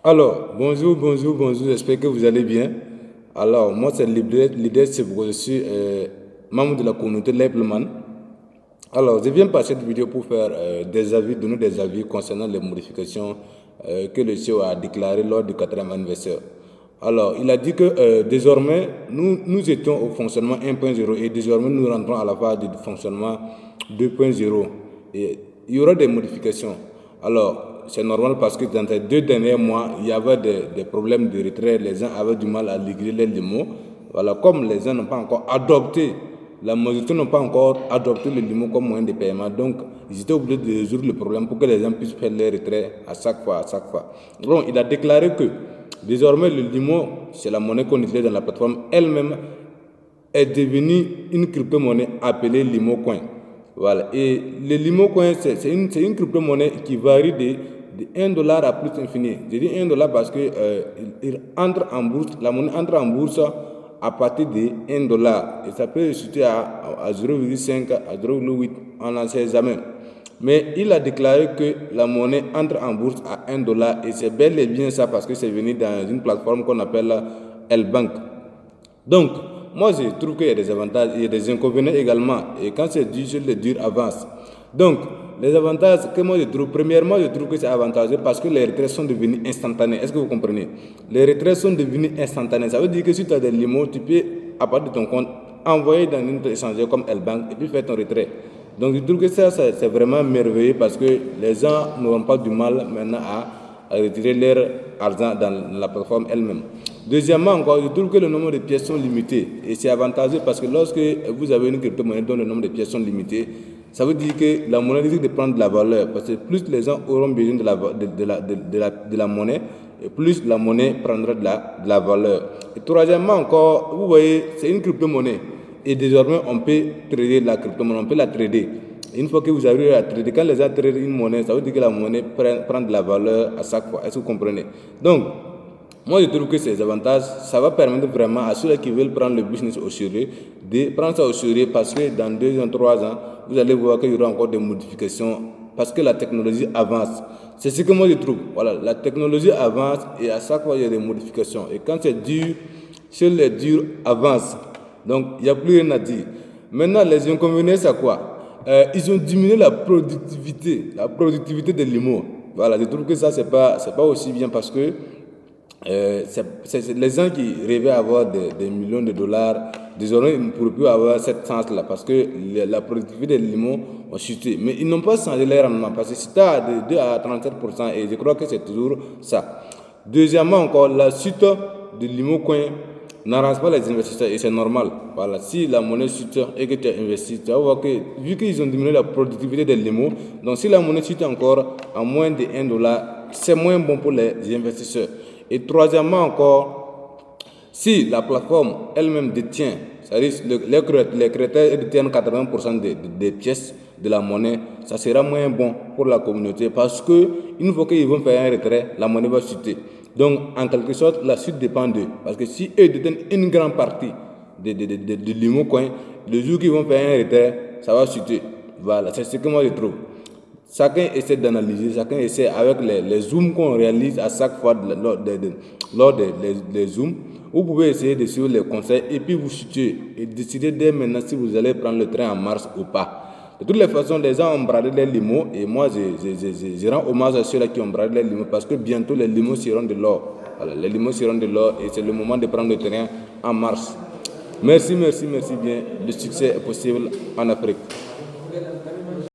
Alors, bonjour, j'espère que vous allez bien. Alors, moi, c'est l'idée, c'est que je suis membre de la communauté Lepleman. Alors, je viens par cette vidéo pour faire donner des avis concernant les modifications que le CEO a déclarées lors du 4e anniversaire. Alors, il a dit que désormais, nous étions au fonctionnement 1.0 et désormais, nous rentrons à la phase de fonctionnement 2.0. Et il y aura des modifications. Alors, c'est normal parce que dans les 2 derniers mois, il y avait des problèmes de retrait. Les gens avaient du mal à liquider les limos. Voilà, comme les gens n'ont pas encore adopté, la majorité n'ont pas encore adopté le limo comme moyen de paiement. Donc, ils étaient obligés de résoudre le problème pour que les gens puissent faire les retraits à chaque fois. Donc, il a déclaré que désormais, le limo, c'est la monnaie qu'on utilise dans la plateforme elle-même, est devenue une crypto-monnaie appelée LimoCoin. Voilà. Et le LimoCoin, c'est une crypto-monnaie qui varie de 1 dollar à plus infini. Je dis 1 dollar parce que il entre en bourse, la monnaie entre en bourse à partir de 1 dollar. Et ça peut se situer à 0,5 à 0,8, on n'en sait jamais. Mais il a déclaré que la monnaie entre en bourse à 1 dollar et c'est bel et bien ça parce que c'est venu dans une plateforme qu'on appelle L-Bank. Donc, moi je trouve qu'il y a des avantages, il y a des inconvénients également. Et quand c'est dur, je le dire avance. Donc, les avantages que moi je trouve, premièrement, je trouve que c'est avantageux parce que les retraits sont devenus instantanés. Est-ce que vous comprenez? Les retraits sont devenus instantanés. Ça veut dire que si tu as des limos, tu peux, à partir de ton compte, envoyer dans une échangeur comme L-Bank et puis faire ton retrait. Donc, je trouve que ça c'est vraiment merveilleux parce que les gens n'auront pas du mal maintenant à retirer leur argent dans la plateforme elle-même. Deuxièmement encore, je trouve que le nombre de pièces sont limités et c'est avantageux parce que lorsque vous avez une crypto-monnaie dont le nombre de pièces sont limités, ça veut dire que la monnaie risque de prendre de la valeur parce que plus les gens auront besoin de la monnaie, et plus la monnaie prendra de la valeur. Et troisièmement encore, vous voyez, c'est une crypto-monnaie et désormais on peut trader la crypto-monnaie, on peut la trader. Une fois que vous arrivez à trader, quand les gens tradent une monnaie, ça veut dire que la monnaie prend de la valeur à chaque fois. Est-ce que vous comprenez? Donc, moi, je trouve que ces avantages, ça va permettre vraiment à ceux qui veulent prendre le business au sérieux, de prendre ça au sérieux parce que dans 2 ans, 3 ans, vous allez voir qu'il y aura encore des modifications parce que la technologie avance. C'est ce que moi je trouve. Voilà, la technologie avance et à chaque fois, il y a des modifications. Et quand c'est dur, seul les durs avancent. Donc, il n'y a plus rien à dire. Maintenant, les inconvénients, c'est quoi? Ils ont diminué la productivité des limos. Voilà, je trouve que ça, c'est pas aussi bien parce que c'est les gens qui rêvaient avoir des millions de dollars, désormais ils ne pourraient plus avoir cette chance-là parce que la productivité des limos a chuté. Mais ils n'ont pas changé leur rendement parce que c'était à de 2 à 37% et je crois que c'est toujours ça. Deuxièmement encore, la chute de LimoCoin n'arrange pas les investisseurs et c'est normal. Voilà, si la monnaie chute et que tu as investi, tu vas voir que vu qu'ils ont diminué la productivité des limos, donc si la monnaie chute encore à moins de 1 dollar, c'est moins bon pour les investisseurs. Et troisièmement encore, si la plateforme elle-même détient, c'est-à-dire les créateurs détiennent 80% des pièces de la monnaie, ça sera moins bon pour la communauté parce que une fois qu'ils vont faire un retrait, la monnaie va chuter. Donc, en quelque sorte, la suite dépend d'eux. Parce que si eux détiennent une grande partie de LimoCoin, le jour qu'ils vont faire un retrait, ça va chuter. Voilà, c'est ce que moi je trouve. Chacun essaie d'analyser, chacun essaie avec les zooms qu'on réalise à chaque fois lors des zooms. Vous pouvez essayer de suivre les conseils et puis vous situer et décider dès maintenant si vous allez prendre le train en mars ou pas. De toutes les façons, les gens ont bradé les limos et moi je rends hommage à ceux-là qui ont bradé les limos parce que bientôt les limos seront de l'or. Voilà, les limos seront de l'or et c'est le moment de prendre le train en mars. Merci bien. Le succès est possible en Afrique.